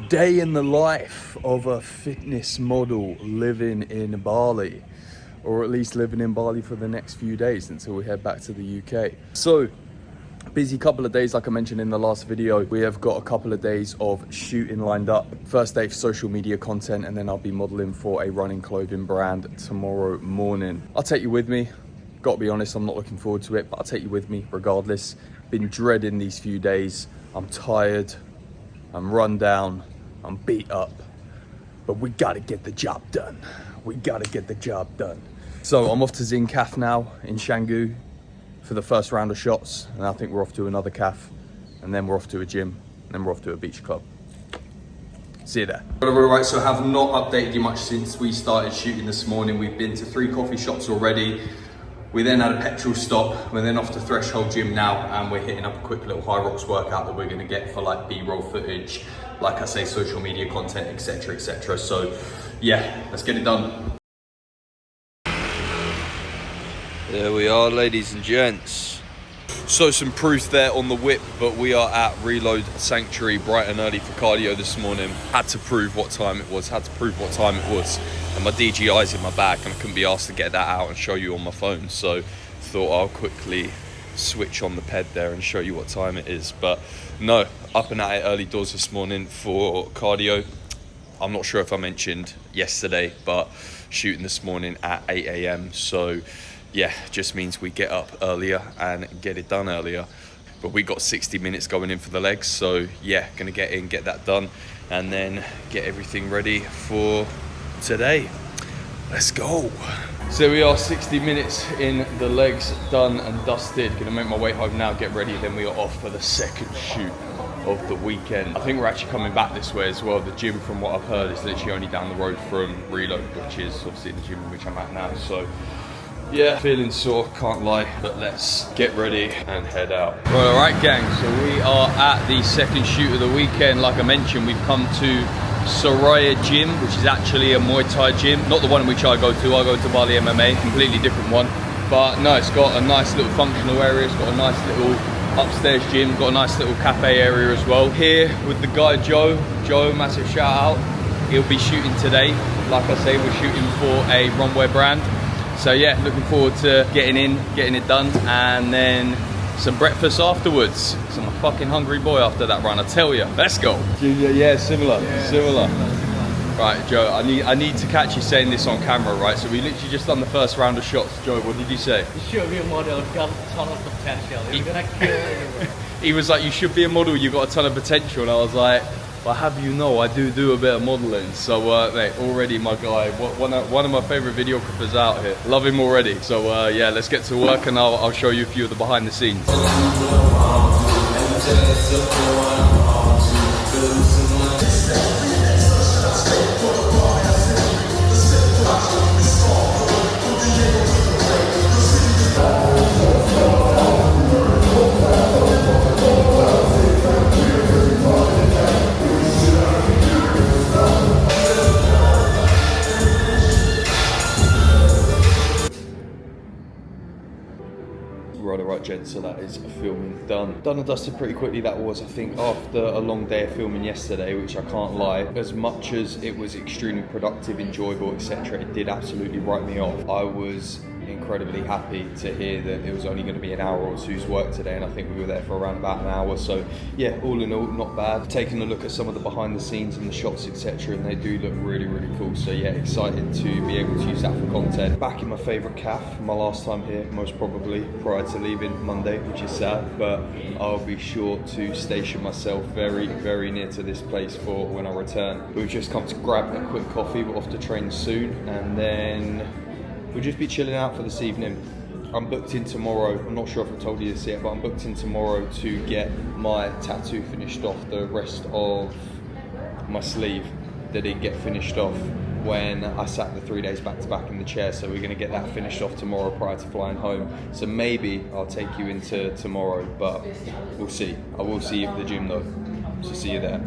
Day in the life of a fitness model living in Bali, or at least living in Bali for the next few days until we head back to the UK. So, busy couple of days, like I mentioned in the last video. We have got a couple of days of shooting lined up. First day for social media content, and then I'll be modeling for a running clothing brand tomorrow morning. I'll take you with me. Gotta be honest, I'm not looking forward to it, but I'll take you with me regardless. Been dreading these few days. I'm tired, I'm run down, I'm beat up, but we gotta get the job done. We gotta get the job done. So I'm off to Zincaf now in Canggu for the first round of shots, and I think we're off to another caf, and then we're off to a gym, and then we're off to a beach club. See you there. Right, so I have not updated you much since we started shooting this morning. We've been to 3 coffee shops already. We then had a petrol stop. We're then off to Threshold Gym now, and we're hitting up a quick little high rocks workout that we're gonna get for like B-roll footage, like I say, social media content, etc, etc. So yeah, let's get it done. There we are, ladies and gents. So some proof there on the whip, but we are at Reload Sanctuary bright and early for cardio this morning. Had to prove what time it was, and my DJI's in my bag and I couldn't be asked to get that out and show you on my phone, so thought I'll quickly switch on the ped there and show you what time it is. But no, up and at it early doors this morning for cardio. I'm not sure if I mentioned yesterday, but shooting this morning at 8 AM, so yeah, just means we get up earlier and get it done earlier. But we got 60 minutes going in for the legs, so yeah, gonna get in, get that done, and then get everything ready for today. Let's go. So we are 60 minutes in the legs, done and dusted. Gonna make my way home now, get ready, then we are off for the second shoot of the weekend. I think we're actually coming back this way as well. The gym, from what I've heard, is literally only down the road from Reload, which is obviously the gym in which I'm at now. So yeah, feeling sore, can't lie, but let's get ready and head out. Right, all right, gang, so we are at the second shoot of the weekend. Like I mentioned, we've come to Soraya Gym, which is actually a Muay Thai gym. Not the one in which I go to Bali MMA, completely different one. But no, it's got a nice little functional area, it's got a nice little upstairs gym, got a nice little cafe area as well. Here with the guy Joe, massive shout out. He'll be shooting today. Like I say, we're shooting for a runwear brand. So yeah, looking forward to getting in, getting it done, and then some breakfast afterwards. So I'm a fucking hungry boy after that run, I tell you. Let's go. Yeah, similar. Right, Joe, I need to catch you saying this on camera, right? So we literally just done the first round of shots. Joe, what did you say? You should be a model, you've got a ton of potential. You're gonna kill everyone. He was like, you should be a model, you got a ton of potential. And I was like, well, have you know, I do a bit of modeling. So mate, already my guy, one of my favorite videographers out here. Love him already. So yeah, let's get to work, and I'll show you a few of the behind the scenes. Right, gents, so that is filming done and dusted pretty quickly. That was, I think, after a long day of filming yesterday, which I can't lie, as much as it was extremely productive, enjoyable, etc., it did absolutely write me off. I was incredibly happy to hear that it was only going to be an hour or two's work today, and I think we were there for around about an hour. So yeah, all in all, not bad. Taking a look at some of the behind the scenes and the shots, etc., and they do look really cool. So yeah, excited to be able to use that for content. Back in my favorite caf, my last time here, most probably, prior to leaving Monday, which is sad, but I'll be sure to station myself very near to this place for when I return. We've just come to grab a quick coffee. We're off to train soon, and then we'll just be chilling out for this evening. I'm booked in tomorrow. I'm not sure if I told you this yet, but I'm booked in tomorrow to get my tattoo finished off. The rest of my sleeve that didn't get finished off when I sat the 3 days back to back in the chair. So we're gonna get that finished off tomorrow prior to flying home. So maybe I'll take you into tomorrow, but we'll see. I will see you at the gym though. So see you there.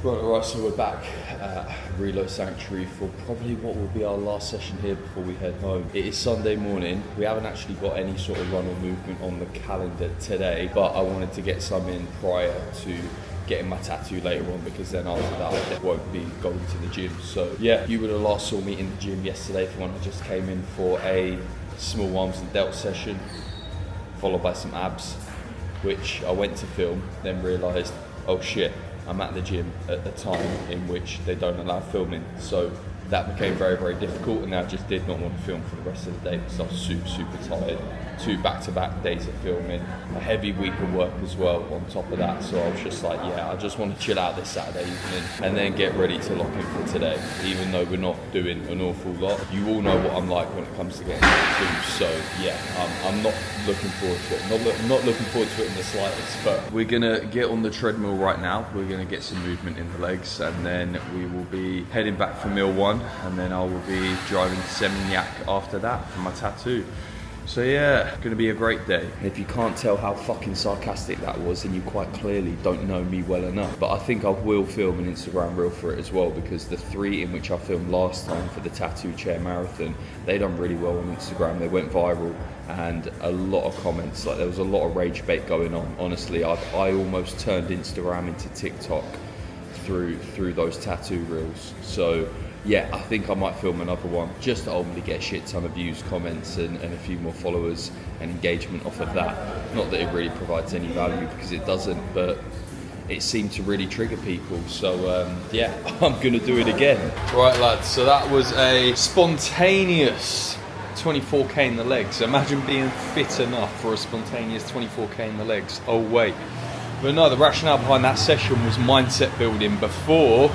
Right, so we're back at Reload Sanctuary for probably what will be our last session here before we head home. It is Sunday morning. We haven't actually got any sort of run or movement on the calendar today, but I wanted to get some in prior to getting my tattoo later on, because then after that I won't be going to the gym. So yeah, you would have last saw me in the gym yesterday for when I just came in for a small arms and delt session, followed by some abs, which I went to film, then realised, oh shit, I'm at the gym at the time in which they don't allow filming. So that became very, very difficult, and I just did not want to film for the rest of the day because I was super tired. 2 back-to-back days of filming, a heavy week of work as well on top of that. So I was just like, yeah, I just want to chill out this Saturday evening and then get ready to lock in for today, even though we're not doing an awful lot. You all know what I'm like when it comes to getting tattoos. So yeah, I'm not looking forward to it. Not looking forward to it in the slightest. But we're gonna get on the treadmill right now. We're gonna get some movement in the legs, and then we will be heading back for meal 1, and then I will be driving to Seminyak after that for my tattoo. So yeah, gonna be a great day. If you can't tell how fucking sarcastic that was, then you quite clearly don't know me well enough. But I think I will film an Instagram reel for it as well, because the 3 in which I filmed last time for the tattoo chair marathon, they done really well on Instagram. They went viral, and a lot of comments, like there was a lot of rage bait going on. Honestly, I almost turned Instagram into TikTok through those tattoo reels. So yeah, I think I might film another one just to ultimately get a shit ton of views, comments, and a few more followers and engagement off of that. Not that it really provides any value, because it doesn't, but it seemed to really trigger people. So yeah, I'm gonna do it again. Right lads, so that was a spontaneous 24k in the legs. Imagine being fit enough for a spontaneous 24k in the legs. Oh wait. But no, the rationale behind that session was mindset building before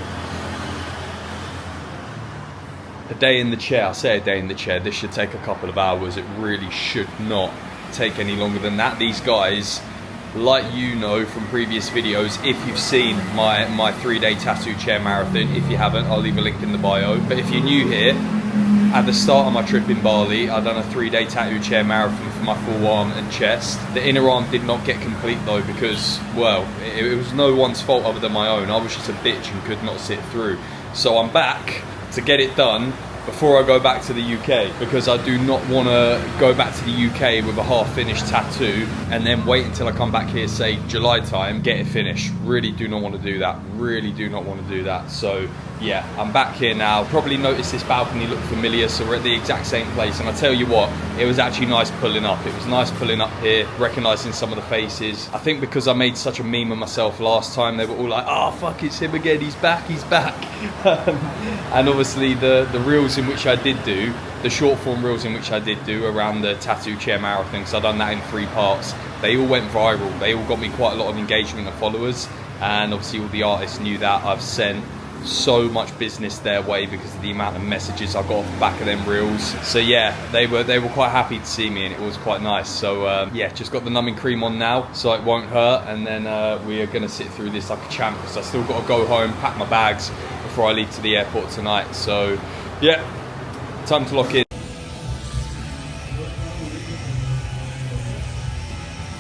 a day in the chair. I say a day in the chair, this should take a couple of hours. It really should not take any longer than that. These guys, like you know from previous videos, if you've seen my 3-day tattoo chair marathon, if you haven't, I'll leave a link in the bio. But if you're new here, at the start of my trip in Bali, I'd done a 3-day tattoo chair marathon for my full arm and chest. The inner arm did not get complete though, because, well, it was no one's fault other than my own. I was just a bitch and could not sit through. So I'm back to get it done before I go back to the UK, because I do not want to go back to the UK with a half-finished tattoo and then wait until I come back here, say July time, get it finished. Really do not want to do that. Really do not want to do that. So yeah, I'm back here now. Probably noticed this balcony looked familiar, so we're at the exact same place. And I tell you what, it was actually nice pulling up. It was nice pulling up here, recognising some of the faces. I think because I made such a meme of myself last time, they were all like, oh fuck, it's him again, he's back. And obviously the reels in which I did do, the short form reels in which I did do around the tattoo chair marathon, because I've done that in 3 parts, they all went viral. They all got me quite a lot of engagement and followers, and obviously all the artists knew that. I've sent so much business their way because of the amount of messages I got off the back of them reels. So yeah, they were quite happy to see me, and it was quite nice. So yeah, just got the numbing cream on now so it won't hurt, and then we are going to sit through this like a champ, because I still got to go home, pack my bags before I leave to the airport tonight. So yeah, time to lock in.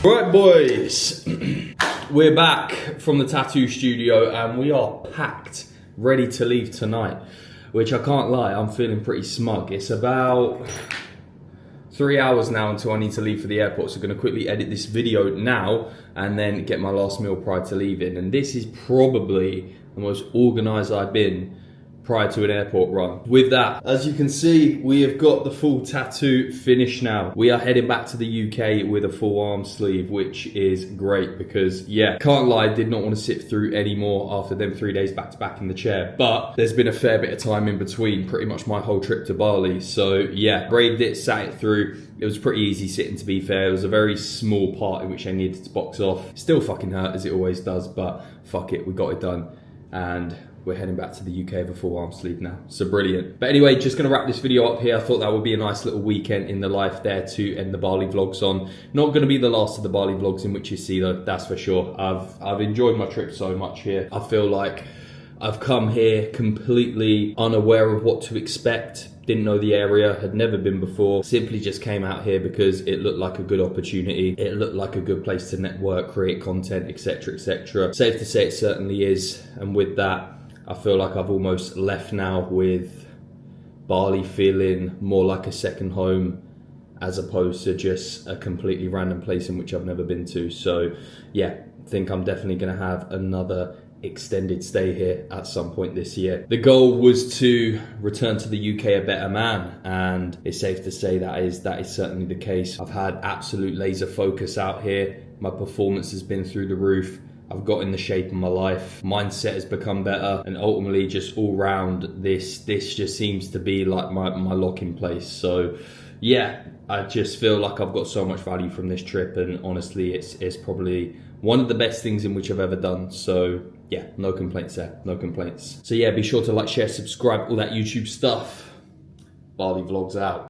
Right boys, we're back from the tattoo studio and we are packed, ready to leave tonight, which I can't lie, I'm feeling pretty smug. It's about 3 hours now until I need to leave for the airport, so I'm going to quickly edit this video now and then get my last meal prior to leaving. And this is probably the most organised I've been prior to an airport run. With that, as you can see, we have got the full tattoo finished now. We are heading back to the UK with a full arm sleeve, which is great because, yeah, can't lie, did not want to sit through any more after them 3 days back to back in the chair. But there's been a fair bit of time in between, pretty much my whole trip to Bali. So yeah, braved it, sat it through. It was pretty easy sitting, to be fair. It was a very small part in which I needed to box off. Still fucking hurt as it always does, but fuck it, we got it done. And we're heading back to the UK with a full arm sleeve now. So brilliant. But anyway, just gonna wrap this video up here. I thought that would be a nice little weekend in the life there to end the Bali vlogs on. Not gonna be the last of the Bali vlogs in which you see though, that's for sure. I've enjoyed my trip so much here. I feel like I've come here completely unaware of what to expect. Didn't know the area, had never been before. Simply just came out here because it looked like a good opportunity. It looked like a good place to network, create content, etc, etc. Safe to say it certainly is. And with that, I feel like I've almost left now with Bali feeling more like a second home as opposed to just a completely random place in which I've never been to. So yeah, I think I'm definitely going to have another extended stay here at some point this year. The goal was to return to the UK a better man, and it's safe to say that is certainly the case. I've had absolute laser focus out here. My performance has been through the roof. I've got in the shape of my life. Mindset has become better, and ultimately just all round this just seems to be like my locking place. So yeah, I just feel like I've got so much value from this trip, and honestly it's probably one of the best things in which I've ever done. So yeah, no complaints there, no complaints. So yeah, be sure to like, share, subscribe, all that YouTube stuff. Bali Vlogs out.